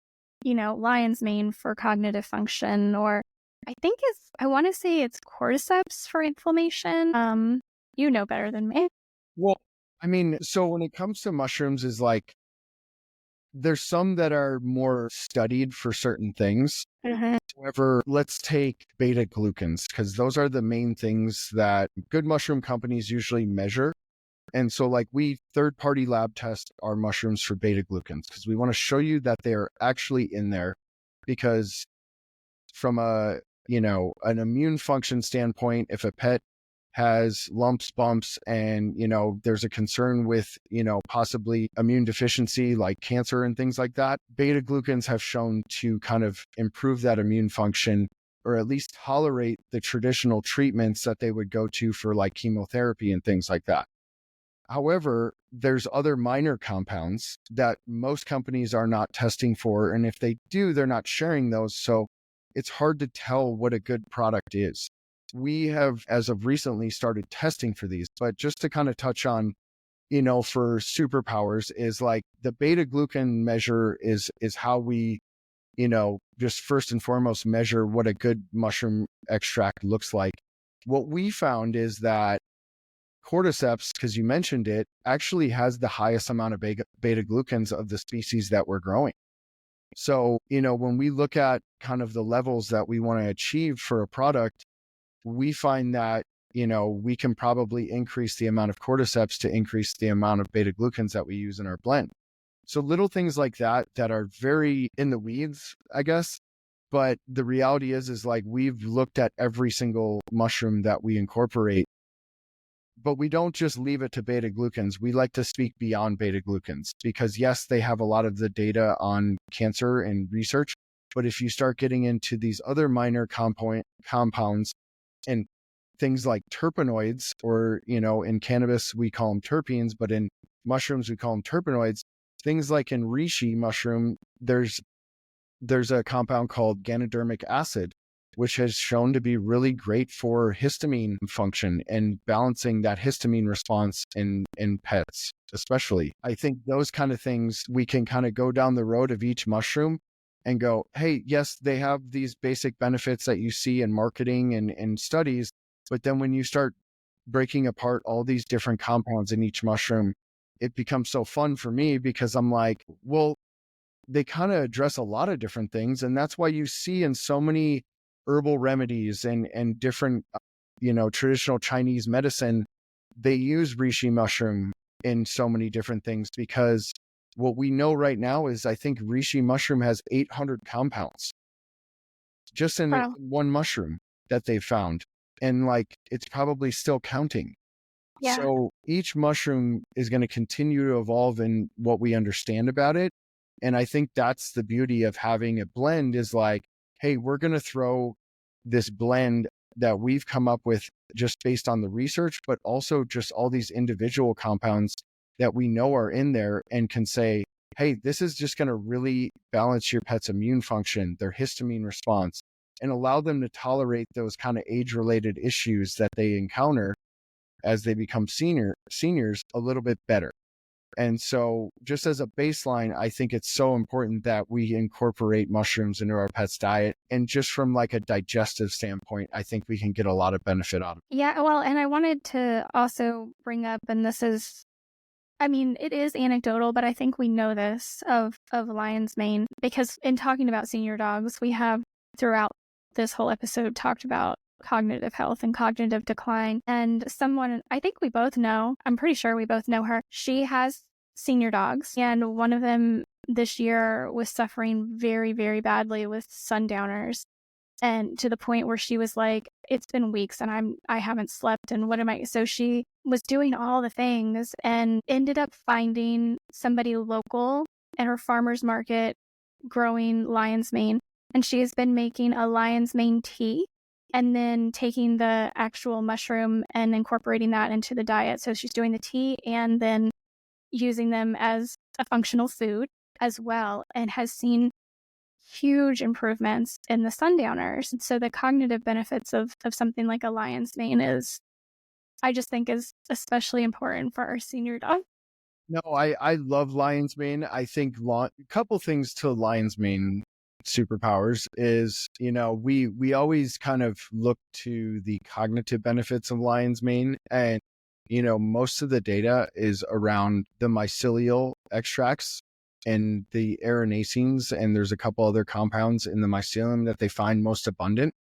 lion's mane for cognitive function, or I want to say it's cordyceps for inflammation. You know better than me. Well, I mean, so when it comes to mushrooms, is like there's some that are more studied for certain things. Mhm. However, let's take beta glucans because those are the main things that good mushroom companies usually measure. And so, like, we third-party lab test our mushrooms for beta glucans because we want to show you that they're actually in there. Because from an immune function standpoint, if a pet has lumps, bumps, and there's a concern with possibly immune deficiency like cancer and things like that, beta glucans have shown to kind of improve that immune function, or at least tolerate the traditional treatments that they would go to for like chemotherapy and things like that. However, there's other minor compounds that most companies are not testing for. And if they do, they're not sharing those. So it's hard to tell what a good product is. We have, as of recently, started testing for these. But just to kind of touch on, for superpowers, is like the beta glucan measure is how we, just first and foremost measure what a good mushroom extract looks like. What we found is that cordyceps, because you mentioned it, actually has the highest amount of beta glucans of the species that we're growing. So, when we look at kind of the levels that we want to achieve for a product, we find that, we can probably increase the amount of cordyceps to increase the amount of beta glucans that we use in our blend. So little things like that are very in the weeds, I guess. But the reality is like we've looked at every single mushroom that we incorporate, but we don't just leave it to beta glucans. We like to speak beyond beta glucans because yes, they have a lot of the data on cancer and research. But if you start getting into these other minor compounds and things like terpenoids, or, in cannabis, we call them terpenes, but in mushrooms, we call them terpenoids. Things like in reishi mushroom, there's a compound called ganodermic acid, which has shown to be really great for histamine function and balancing that histamine response in pets, especially. I think those kind of things, we can kind of go down the road of each mushroom and go, hey, yes, they have these basic benefits that you see in marketing and studies. But then when you start breaking apart all these different compounds in each mushroom, it becomes so fun for me because I'm like, well, they kind of address a lot of different things. And that's why you see in so many herbal remedies and different, traditional Chinese medicine, they use reishi mushroom in so many different things, because what we know right now is I think reishi mushroom has 800 compounds just in Wow. one mushroom that they found. And like, it's probably still counting. Yeah. So each mushroom is going to continue to evolve in what we understand about it. And I think that's the beauty of having a blend, is like, hey, we're going to throw this blend that we've come up with just based on the research, but also just all these individual compounds that we know are in there, and can say, hey, this is just going to really balance your pet's immune function, their histamine response, and allow them to tolerate those kind of age-related issues that they encounter as they become seniors a little bit better. And so just as a baseline, I think it's so important that we incorporate mushrooms into our pet's diet. And just from like a digestive standpoint, I think we can get a lot of benefit out of it. Yeah, well, and I wanted to also bring up, and this is, I mean, it is anecdotal, but I think we know this of lion's mane, because in talking about senior dogs, we have throughout this whole episode talked about cognitive health and cognitive decline. And someone, I think we both know, I'm pretty sure we both know her. She has senior dogs, and one of them this year was suffering very, very badly with sundowners. And to the point where she was like, it's been weeks and I haven't slept. And what am I? So she was doing all the things and ended up finding somebody local at her farmer's market growing lion's mane. And she has been making a lion's mane tea and then taking the actual mushroom and incorporating that into the diet. So she's doing the tea and then using them as a functional food as well, and has seen huge improvements in the sundowners. So the cognitive benefits of something like a lion's mane I just think is especially important for our senior dog. No, I love lion's mane. I think a couple things to lion's mane superpowers is, we always kind of look to the cognitive benefits of lion's mane, and most of the data is around the mycelial extracts and the arenacenes, and there's a couple other compounds in the mycelium that they find most abundant.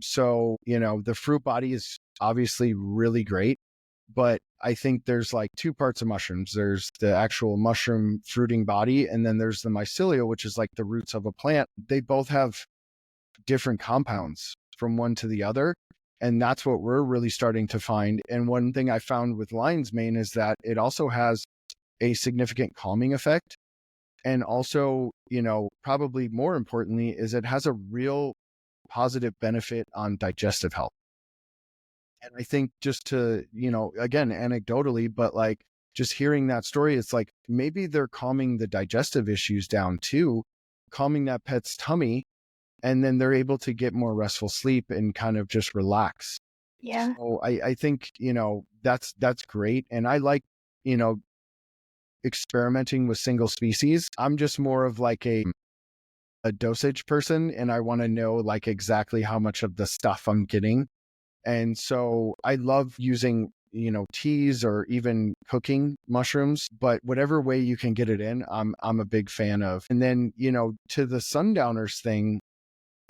So the fruit body is obviously really great, but I think there's like two parts of mushrooms. There's the actual mushroom fruiting body, and then there's the mycelium, which is like the roots of a plant. They both have different compounds from one to the other. And that's what we're really starting to find. And one thing I found with lion's mane is that it also has a significant calming effect. And also, probably more importantly, is it has a real positive benefit on digestive health. And I think just to, again, anecdotally, but like just hearing that story, it's like maybe they're calming the digestive issues down too, calming that pet's tummy, and then they're able to get more restful sleep and kind of just relax. Yeah. So I think, that's great. And I like, experimenting with single species. I'm just more of like a dosage person, and I want to know like exactly how much of the stuff I'm getting. And so I love using, teas or even cooking mushrooms, but whatever way you can get it in, I'm a big fan of. And then, to the sundowners thing,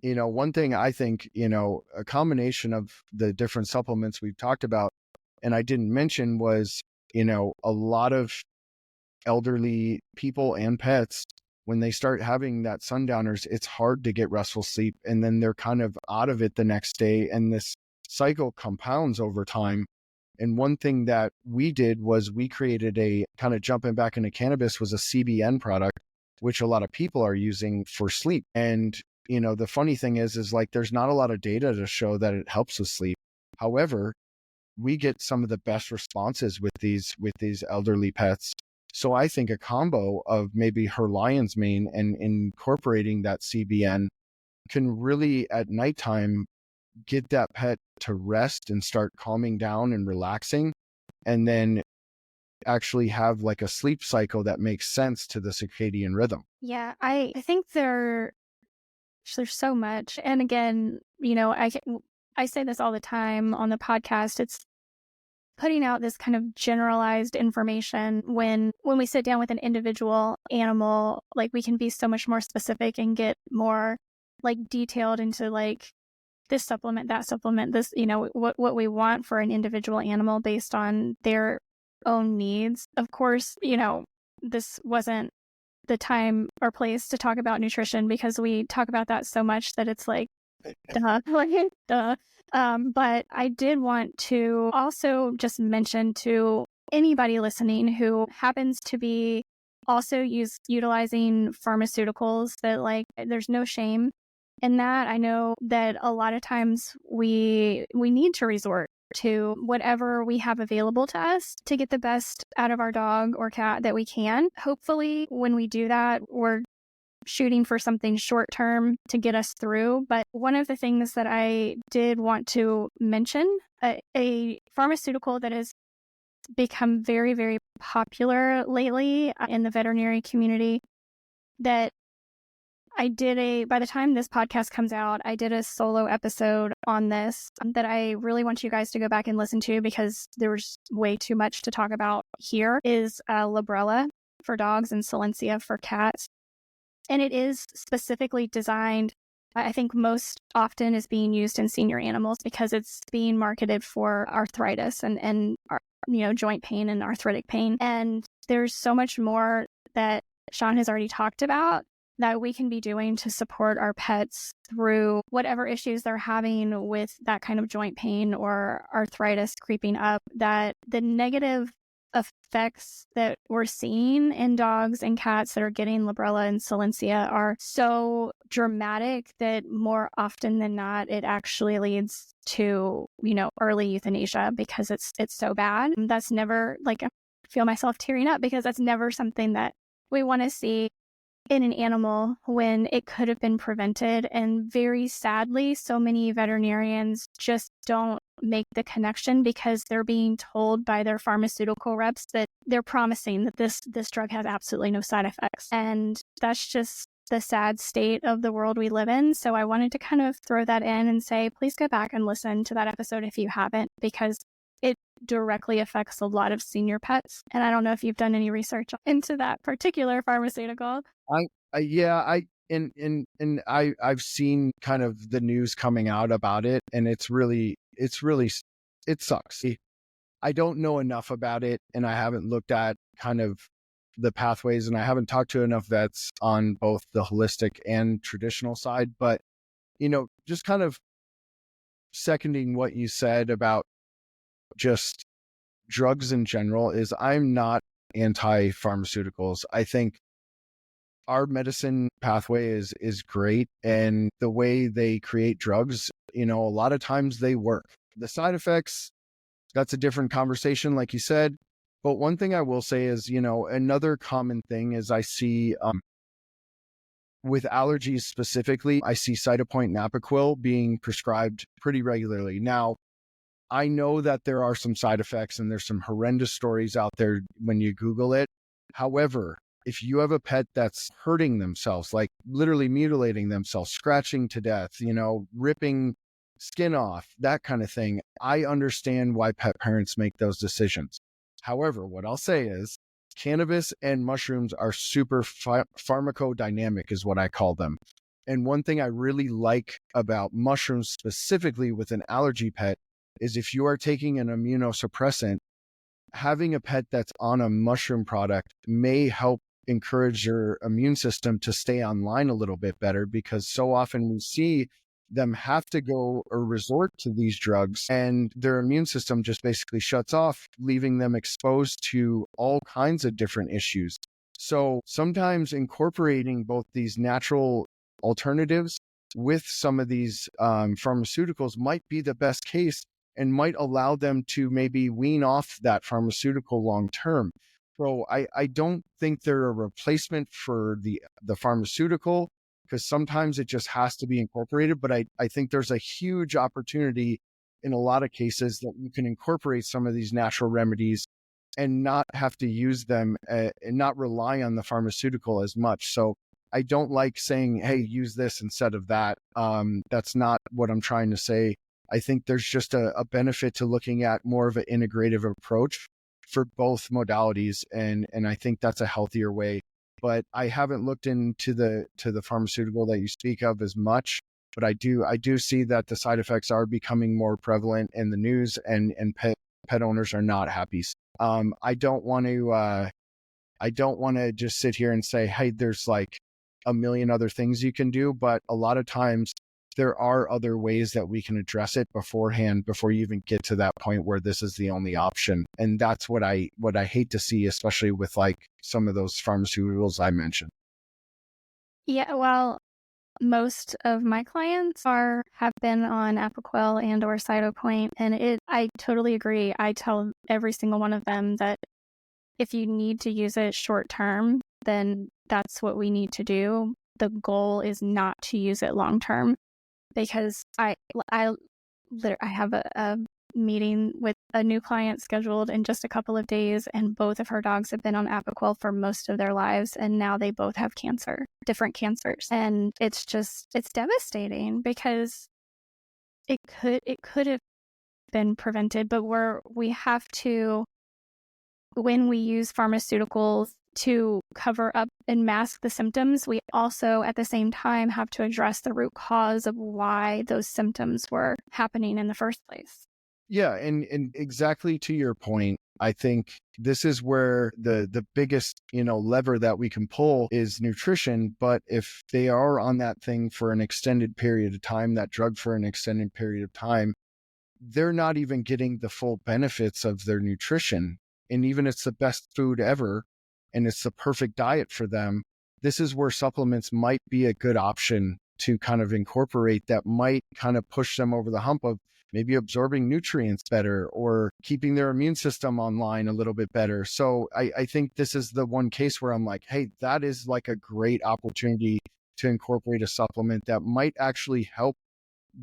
one thing I think, a combination of the different supplements we've talked about, and I didn't mention was, a lot of elderly people and pets, when they start having that sundowners, it's hard to get restful sleep. And then they're kind of out of it the next day. And this cycle compounds over time. And one thing that we did was we created a kind of jumping back into cannabis was a CBN product, which a lot of people are using for sleep. And, the funny thing is like, there's not a lot of data to show that it helps with sleep. However, we get some of the best responses with these elderly pets. So I think a combo of maybe her lion's mane and incorporating that CBN can really at nighttime get that pet to rest and start calming down and relaxing, and then actually have like a sleep cycle that makes sense to the circadian rhythm. Yeah, I think there's so much. And again, I say this all the time on the podcast. It's putting out this kind of generalized information. When we sit down with an individual animal, like we can be so much more specific and get more like detailed into like this supplement, that supplement, this, what we want for an individual animal based on their own needs. Of course, this wasn't the time or place to talk about nutrition because we talk about that so much that it's like, duh, like, duh. But I did want to also just mention to anybody listening who happens to be also utilizing pharmaceuticals that like there's no shame in that. I know that a lot of times we need to resort to whatever we have available to us to get the best out of our dog or cat that we can. Hopefully, when we do that, we're shooting for something short term to get us through. But one of the things that I did want to mention, a pharmaceutical that has become very, very popular lately in the veterinary community, that by the time this podcast comes out, I did a solo episode on this that I really want you guys to go back and listen to because there was way too much to talk about here, is Librela for dogs and Silencia for cats. And it is specifically designed I think most often is being used in senior animals because it's being marketed for arthritis and joint pain and arthritic pain. And there's so much more that Sean has already talked about that we can be doing to support our pets through whatever issues they're having with that kind of joint pain or arthritis creeping up, that the negative effects that we're seeing in dogs and cats that are getting Librela and Silencia are so dramatic that more often than not, it actually leads to, early euthanasia because it's so bad. And that's never, like, I feel myself tearing up because that's never something that we want to see in an animal when it could have been prevented. And very sadly, so many veterinarians just don't make the connection because they're being told by their pharmaceutical reps that they're promising that this drug has absolutely no side effects. And that's just the sad state of the world we live in. So I wanted to kind of throw that in and say, please go back and listen to that episode if you haven't, because it directly affects a lot of senior pets. And I don't know if you've done any research into that particular pharmaceutical. I've seen kind of the news coming out about it, and it sucks. I don't know enough about it, and I haven't looked at kind of the pathways, and I haven't talked to enough vets on both the holistic and traditional side. But, just kind of seconding what you said about just drugs in general is I'm not anti-pharmaceuticals. I think our medicine pathway is great, and the way they create drugs, a lot of times they work. The side effects, that's a different conversation, like you said. But one thing I will say is, another common thing is I see with allergies specifically, I see Cytopoint and Apoquel being prescribed pretty regularly. Now, I know that there are some side effects and there's some horrendous stories out there when you Google it. However, if you have a pet that's hurting themselves, like literally mutilating themselves, scratching to death, ripping skin off, that kind of thing, I understand why pet parents make those decisions. However, what I'll say is cannabis and mushrooms are super pharmacodynamic is what I call them. And one thing I really like about mushrooms specifically with an allergy pet is if you are taking an immunosuppressant, having a pet that's on a mushroom product may help encourage your immune system to stay online a little bit better, because so often we see them have to go or resort to these drugs and their immune system just basically shuts off, leaving them exposed to all kinds of different issues. So sometimes incorporating both these natural alternatives with some of these pharmaceuticals might be the best case and might allow them to maybe wean off that pharmaceutical long term. So I don't think they're a replacement for the pharmaceutical, because sometimes it just has to be incorporated. But I think there's a huge opportunity in a lot of cases that you can incorporate some of these natural remedies and not have to use them and not rely on the pharmaceutical as much. So I don't like saying, hey, use this instead of that. That's not what I'm trying to say. I think there's just a benefit to looking at more of an integrative approach for both modalities. And I think that's a healthier way. But I haven't looked into the pharmaceutical that you speak of as much. But I do see that the side effects are becoming more prevalent in the news, and pet owners are not happy. I don't want to just sit here and say, hey, there's like a million other things you can do. But a lot of times there are other ways that we can address it beforehand before you even get to that point where this is the only option. And that's what I hate to see, especially with like some of those pharmaceuticals I mentioned. Yeah, well, most of my clients have been on Apoquel and or Cytopoint, and I totally agree. I tell every single one of them that if you need to use it short term, then that's what we need to do. The goal is not to use it long term, because I have a meeting with a new client scheduled in just a couple of days, and both of her dogs have been on Apoquel for most of their lives, and now they both have cancer, different cancers. And it's devastating because it could have been prevented, but we have to, when we use pharmaceuticals, to cover up and mask the symptoms, we also at the same time have to address the root cause of why those symptoms were happening in the first place. Yeah, and exactly to your point, I think this is where the biggest, lever that we can pull is nutrition. But if they are on that thing for an extended period of time, that drug for an extended period of time, they're not even getting the full benefits of their nutrition. And even it's the best food ever and it's the perfect diet for them, this is where supplements might be a good option to kind of incorporate that might kind of push them over the hump of maybe absorbing nutrients better or keeping their immune system online a little bit better. So I think this is the one case where I'm like, hey, that is like a great opportunity to incorporate a supplement that might actually help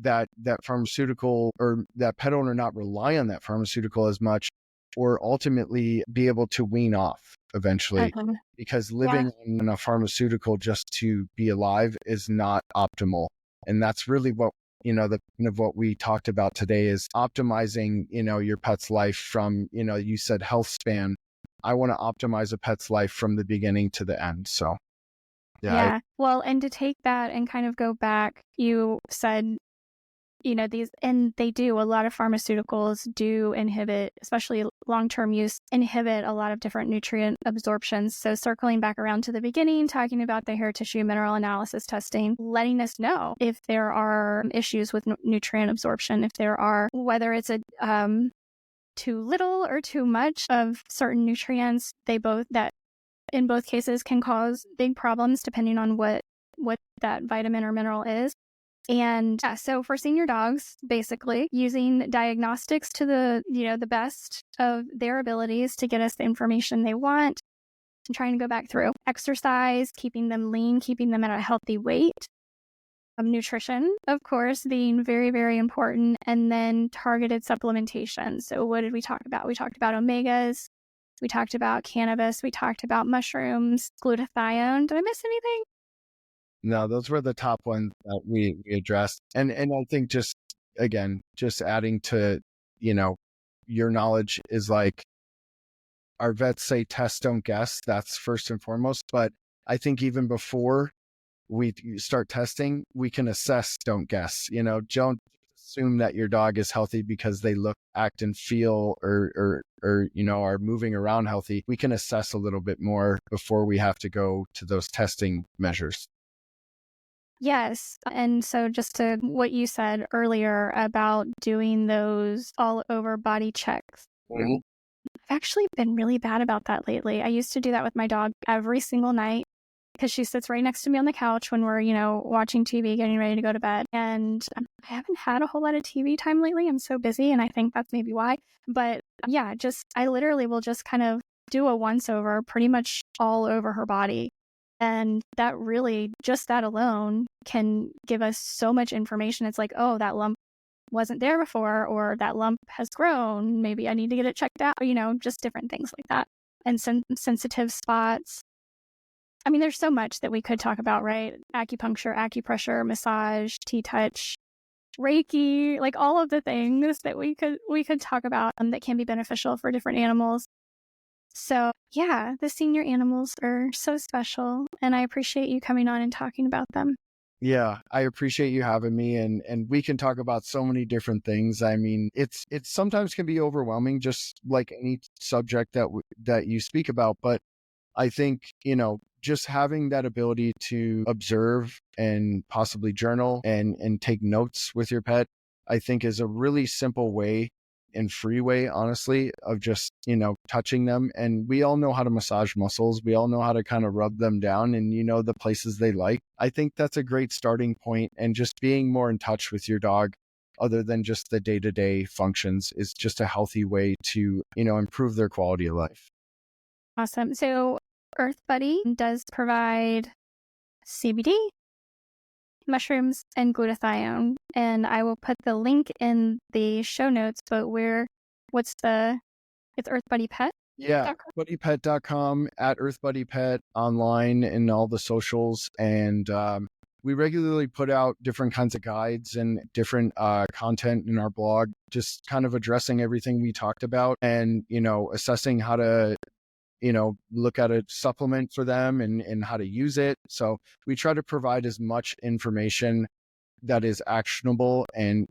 that pharmaceutical or that pet owner not rely on that pharmaceutical as much, or ultimately be able to wean off eventually. Okay. Because Yeah. living on a pharmaceutical just to be alive is not optimal. And that's really what, the kind of what we talked about today is optimizing, your pet's life from, you said health span. I want to optimize a pet's life from the beginning to the end. So Yeah. Well, and to take that and kind of go back, you said, they do, a lot of pharmaceuticals do inhibit, especially long-term use, inhibit a lot of different nutrient absorptions. So circling back around to the beginning, talking about the hair tissue mineral analysis testing, letting us know if there are issues with nutrient absorption, if there are, whether it's too little or too much of certain nutrients, that in both cases can cause big problems depending on what that vitamin or mineral is. And yeah, so for senior dogs, basically using diagnostics to the best of their abilities to get us the information they want and trying to go back through exercise, keeping them lean, keeping them at a healthy weight. Nutrition, of course, being very, very important, and then targeted supplementation. So what did we talk about? We talked about omegas. We talked about cannabis. We talked about mushrooms, glutathione. Did I miss anything? No, those were the top ones that we addressed. And I think just adding to, your knowledge is like our vets say test, don't guess. That's first and foremost. But I think even before we start testing, we can assess, don't guess. Don't assume that your dog is healthy because they look, act, and feel or are moving around healthy. We can assess a little bit more before we have to go to those testing measures. Yes. And so just to what you said earlier about doing those all over body checks. Mhm. I've actually been really bad about that lately. I used to do that with my dog every single night because she sits right next to me on the couch when we're, watching TV, getting ready to go to bed. And I haven't had a whole lot of TV time lately. I'm so busy, and I think that's maybe why. But yeah, I literally will just kind of do a once over pretty much all over her body. And that really, just that alone can give us so much information. It's like, oh, that lump wasn't there before, or that lump has grown. Maybe I need to get it checked out, just different things like that. And sensitive spots. I mean, there's so much that we could talk about, right? Acupuncture, acupressure, massage, T-touch, Reiki, like all of the things that we could talk about that can be beneficial for different animals. So yeah, the senior animals are so special, and I appreciate you coming on and talking about them. Yeah, I appreciate you having me, and we can talk about so many different things. I mean, it's sometimes can be overwhelming, just like any subject that you speak about. But I think, just having that ability to observe and possibly journal and take notes with your pet, I think is a really simple way and free way, honestly, of just, touching them. And we all know how to massage muscles. We all know how to kind of rub them down and, the places they like. I think that's a great starting point. And just being more in touch with your dog, other than just the day-to-day functions, is just a healthy way to, improve their quality of life. Awesome. So EarthBuddy does provide CBD, mushrooms, and glutathione. And I will put the link in the show notes, but it's EarthBuddy Pet? Yeah, earthbuddypet.com, at earthbuddypet online and all the socials. And we regularly put out different kinds of guides and different content in our blog, just kind of addressing everything we talked about and, assessing how to look at a supplement for them and how to use it. So we try to provide as much information that is actionable and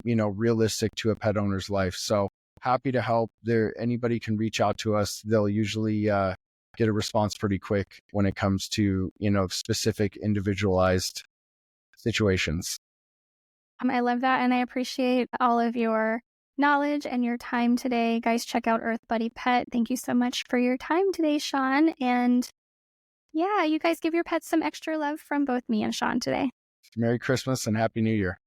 realistic to a pet owner's life. So happy to help. There, anybody can reach out to us. They'll usually get a response pretty quick when it comes to specific individualized situations. I love that, and I appreciate all of your knowledge and your time today. Guys, check out EarthBuddy Pet. Thank you so much for your time today, Sean. And yeah, you guys give your pets some extra love from both me and Sean today. Merry Christmas and Happy New Year.